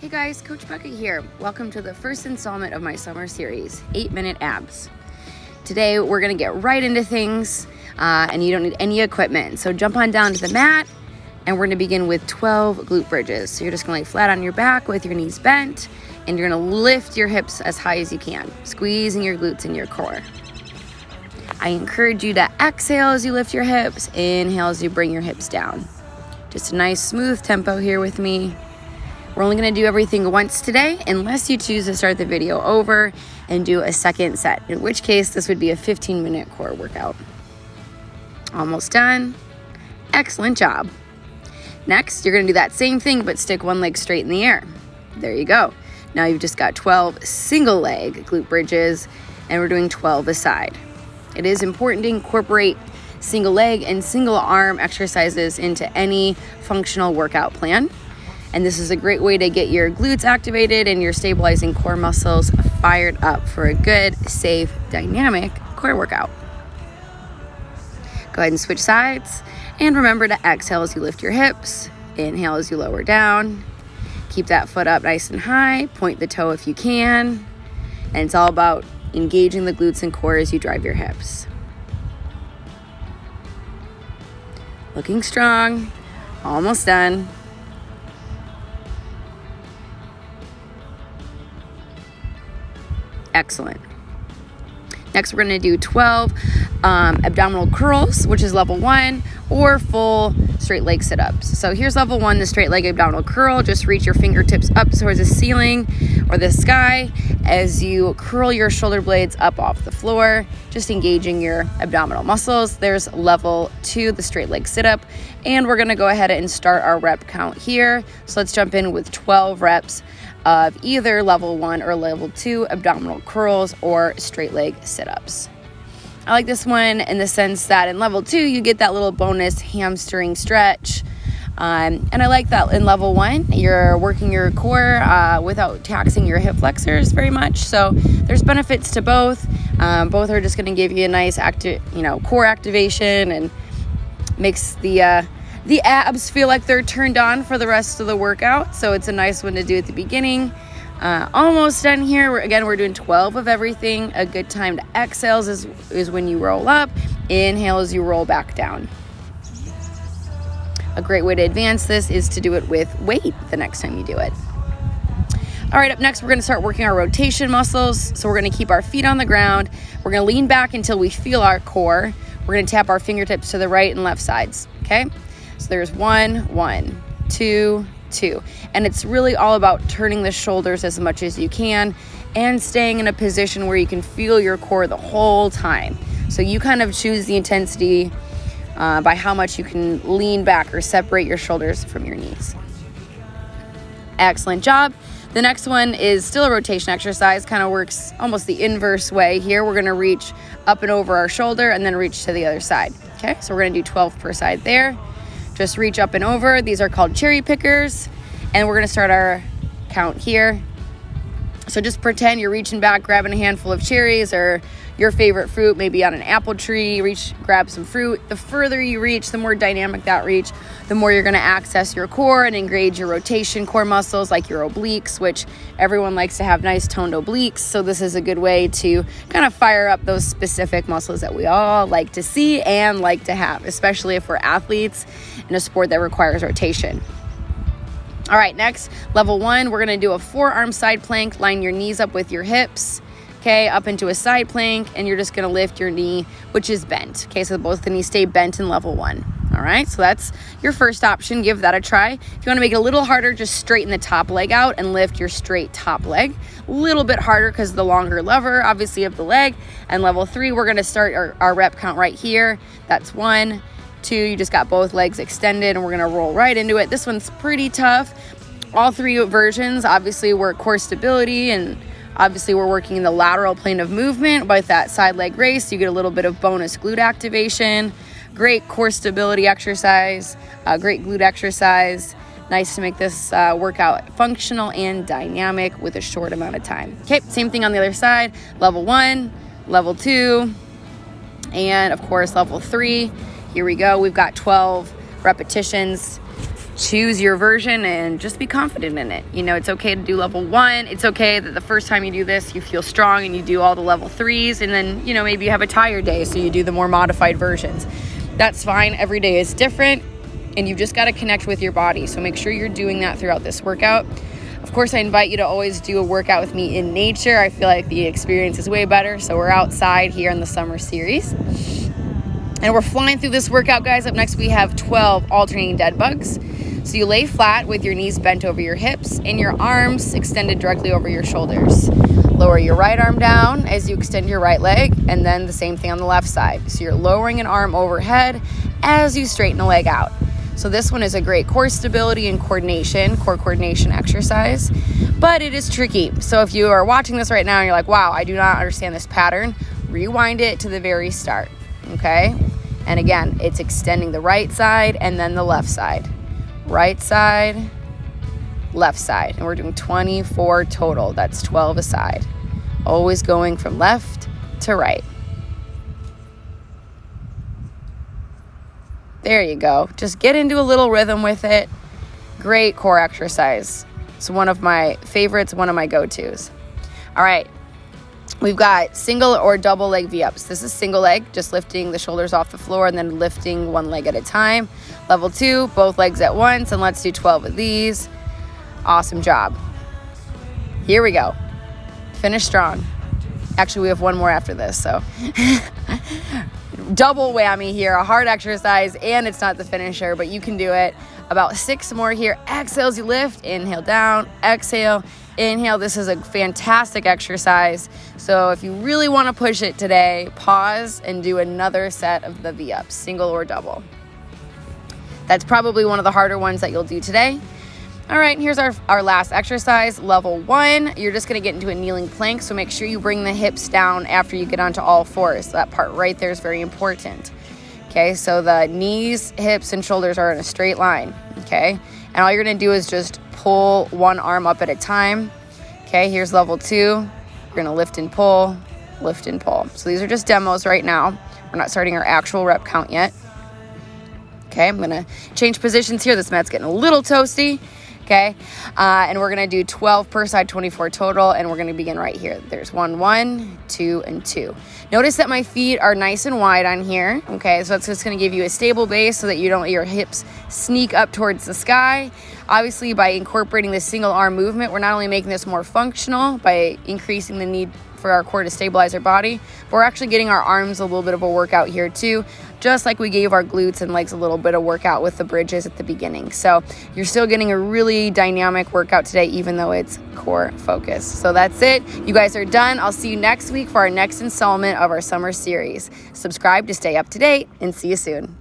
Hey guys, Coach Becca here. Welcome to the first installment of my summer series, 8-Minute Abs. Today we're gonna get right into things and you don't need any equipment. So jump on down to the mat and we're gonna begin with 12 glute bridges. So you're just gonna lay flat on your back with your knees bent and you're gonna lift your hips as high as you can, squeezing your glutes in your core. I encourage you to exhale as you lift your hips, inhale as you bring your hips down. Just a nice smooth tempo here with me. We're only gonna do everything once today, unless you choose to start the video over and do a second set, in which case this would be a 15-minute core workout. Almost done. Excellent job. Next, you're gonna do that same thing, but stick one leg straight in the air. There you go. Now you've just got 12 single leg glute bridges, and we're doing 12 a side. It is important to incorporate single leg and single arm exercises into any functional workout plan. And this is a great way to get your glutes activated and your stabilizing core muscles fired up for a good, safe, dynamic core workout. Go ahead and switch sides. And remember to exhale as you lift your hips. Inhale as you lower down. Keep that foot up nice and high. Point the toe if you can. And it's all about engaging the glutes and core as you drive your hips. Looking strong. Almost done. Excellent. Next, we're going to do 12 abdominal curls, which is level 1, or full straight leg sit-ups. So here's level 1, the straight leg abdominal curl. Just reach your fingertips up towards the ceiling or the sky as you curl your shoulder blades up off the floor, just engaging your abdominal muscles. There's level 2, the straight leg sit-up, and we're going to go ahead and start our rep count here. So let's jump in with 12 reps of either level 1 or level 2 abdominal curls or straight leg sit-ups. I like this one in the sense that in level 2 you get that little bonus hamstring stretch, and I like that in level 1 you're working your core without taxing your hip flexors very much. So there's benefits to both. Both are just going to give you a nice core activation and makes the abs feel like they're turned on for the rest of the workout. So it's a nice one to do at the beginning. Almost done here. We're doing 12 of everything. A good time to exhale is when you roll up. Inhale as you roll back down. A great way to advance this is to do it with weight the next time you do it. All right, up next, we're going to start working our rotation muscles. So we're going to keep our feet on the ground. We're going to lean back until we feel our core. We're going to tap our fingertips to the right and left sides, okay? So there's 1, 2, 2. And it's really all about turning the shoulders as much as you can and staying in a position where you can feel your core the whole time. So you kind of choose the intensity by how much you can lean back or separate your shoulders from your knees. Excellent job. The next one is still a rotation exercise, kind of works almost the inverse way here. We're going to reach up and over our shoulder and then reach to the other side. Okay, so we're going to do 12 per side there. Just reach up and over. These are called cherry pickers. And we're going to start our count here. So just pretend you're reaching back, grabbing a handful of cherries or your favorite fruit, maybe on an apple tree. Grab some fruit. The further you reach, the more dynamic that reach, the more you're going to access your core and engage your rotation core muscles like your obliques, which everyone likes to have nice toned obliques. So this is a good way to kind of fire up those specific muscles that we all like to see and like to have, especially if we're athletes in a sport that requires rotation. All right, next, level 1, we're going to do a forearm side plank. Line your knees up with your hips. Okay, up into a side plank, and you're just going to lift your knee, which is bent. Okay, so both the knees stay bent in level 1. All right, so that's your first option. Give that a try. If you want to make it a little harder, just straighten the top leg out and lift your straight top leg. A little bit harder because the longer lever, obviously, of the leg. And level 3, we're going to start our rep count right here. That's 1, 2, you just got both legs extended, and we're going to roll right into it. This one's pretty tough. All 3 versions obviously work core stability, and obviously we're working in the lateral plane of movement. With that side leg raise, you get a little bit of bonus glute activation. Great core stability exercise, great glute exercise. Nice to make this workout functional and dynamic with a short amount of time. Okay, same thing on the other side. Level 1, level 2, and of course level 3. Here we go. We've got 12 repetitions. choose your version and just be confident in it. You know, it's okay to do level 1. It's okay that the first time you do this, you feel strong and you do all the level 3s. And then, you know, maybe you have a tired day, so you do the more modified versions. That's fine. Every day is different, and you've just got to connect with your body. So make sure you're doing that throughout this workout. Of course, I invite you to always do a workout with me in nature. I feel like the experience is way better. So we're outside here in the summer series. And we're flying through this workout, guys. Up next, we have 12 alternating dead bugs. So you lay flat with your knees bent over your hips and your arms extended directly over your shoulders. Lower your right arm down as you extend your right leg, and then the same thing on the left side. So you're lowering an arm overhead as you straighten a leg out. So this one is a great core stability and core coordination exercise, but it is tricky. So if you are watching this right now and you're like, wow, I do not understand this pattern, rewind it to the very start, okay? And again, it's extending the right side and then the left side. Right side, left side. And we're doing 24 total. That's 12 a side. Always going from left to right. There you go. Just get into a little rhythm with it. Great core exercise. It's one of my favorites, one of my go-tos. All right. We've got single or double leg V-ups. This is single leg, just lifting the shoulders off the floor and then lifting one leg at a time. Level 2, both legs at once, and let's do 12 of these. Awesome job. Here we go. Finish strong. Actually, we have one more after this, so double whammy here, a hard exercise, and it's not the finisher, but you can do it. About 6 more here. Exhale as you lift, inhale down, exhale, inhale. This is a fantastic exercise. So if you really want to push it today, pause and do another set of the V-ups, single or double. That's probably one of the harder ones that you'll do today. All right, here's our last exercise, level 1. You're just going to get into a kneeling plank, so make sure you bring the hips down after you get onto all fours. So that part right there is very important. Okay, so the knees, hips, and shoulders are in a straight line, okay? And all you're going to do is just pull one arm up at a time. Okay, here's level 2. You're going to lift and pull, lift and pull. So these are just demos right now. We're not starting our actual rep count yet. Okay, I'm going to change positions here. This mat's getting a little toasty. Okay, and we're going to do 12 per side, 24 total, and we're going to begin right here. There's 1, 1, 2, and 2. Notice that my feet are nice and wide on here. Okay, so that's just going to give you a stable base so that you don't let your hips sneak up towards the sky. Obviously, by incorporating this single arm movement, we're not only making this more functional by increasing the need for our core to stabilize our body, but we're actually getting our arms a little bit of a workout here too, just like we gave our glutes and legs a little bit of workout with the bridges at the beginning. So you're still getting a really dynamic workout today, even though it's core focused. So that's it. You guys are done. I'll see you next week for our next installment of our summer series. Subscribe to stay up to date, and see you soon.